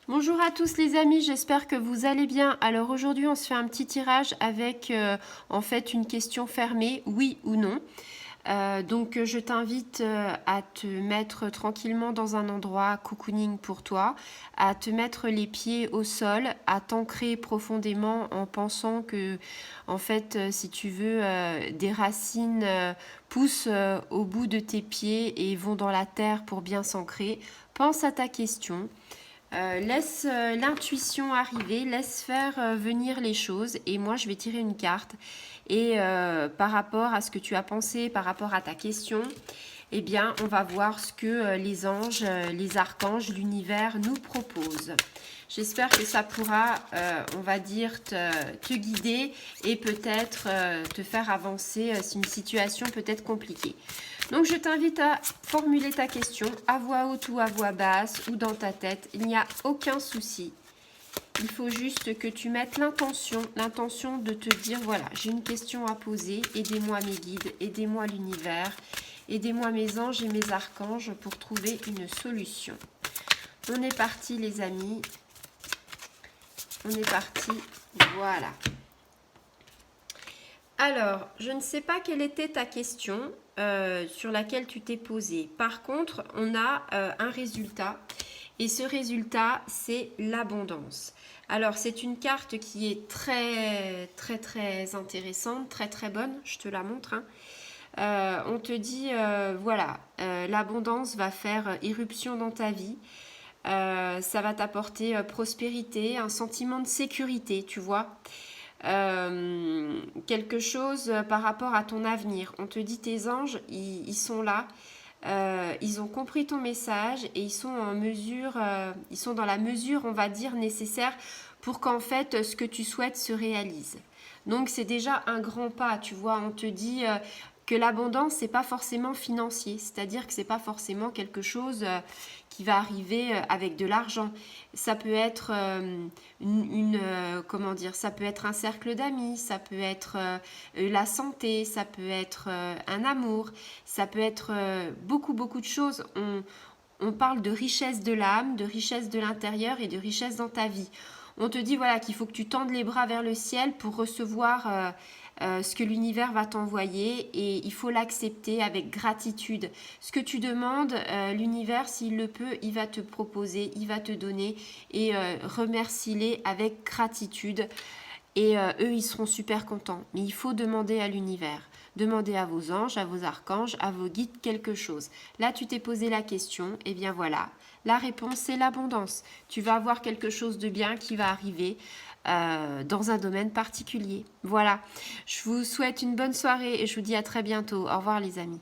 Bonjour à tous les amis, j'espère que vous allez bien. Alors aujourd'hui on se fait un petit tirage avec en fait une question fermée, oui ou non. Donc je t'invite à te mettre tranquillement dans un endroit cocooning pour toi, à te mettre les pieds au sol, à t'ancrer profondément en pensant que en fait si tu veux des racines poussent au bout de tes pieds et vont dans la terre pour bien s'ancrer. Pense à ta question. Laisse l'intuition arriver, laisse faire venir les choses et moi je vais tirer une carte et par rapport à ce que tu as pensé, par rapport à ta question, eh bien on va voir ce que les anges, les archanges, l'univers nous proposent. J'espère que ça pourra, on va dire, te guider et peut-être te faire avancer si une situation peut être compliquée. Donc je t'invite à formuler ta question à voix haute ou à voix basse ou dans ta tête. Il n'y a aucun souci. Il faut juste que tu mettes l'intention de te dire, voilà, j'ai une question à poser, aidez-moi mes guides, aidez-moi l'univers, aidez-moi mes anges et mes archanges pour trouver une solution. On est parti les amis, on est parti, voilà. Alors, je ne sais pas quelle était ta question sur laquelle tu t'es posé. Par contre, on a un résultat et ce résultat, c'est l'abondance. Alors, c'est une carte qui est très intéressante, très bonne. Je te la montre. Hein. On te dit, voilà, l'abondance va faire irruption dans ta vie. Ça va t'apporter prospérité, un sentiment de sécurité, tu vois. Quelque chose par rapport à ton avenir. On te dit tes anges, ils sont là. Ils ont compris ton message et ils sont en mesure, ils sont dans la mesure, on va dire, nécessaire pour qu'en fait ce que tu souhaites se réalise. Donc c'est déjà un grand pas, tu vois. On te dit que l'abondance c'est pas forcément financier, c'est-à-dire que c'est pas forcément quelque chose qui va arriver avec de l'argent. Ça peut être comment dire, ça peut être un cercle d'amis, ça peut être la santé, ça peut être un amour, ça peut être beaucoup de choses. On parle de richesse de l'âme, de richesse de l'intérieur et de richesse dans ta vie. On te dit voilà qu'il faut que tu tendes les bras vers le ciel pour recevoir ce que l'univers va t'envoyer et il faut l'accepter avec gratitude. Ce que tu demandes, l'univers, s'il le peut, il va te proposer, il va te donner et remercie-les avec gratitude. Et eux, ils seront super contents. Mais il faut demander à l'univers. Demandez à vos anges, à vos archanges, à vos guides quelque chose. Là, tu t'es posé la question, et bien voilà. La réponse, c'est l'abondance. Tu vas avoir quelque chose de bien qui va arriver dans un domaine particulier. Voilà. Je vous souhaite une bonne soirée et je vous dis à très bientôt. Au revoir les amis.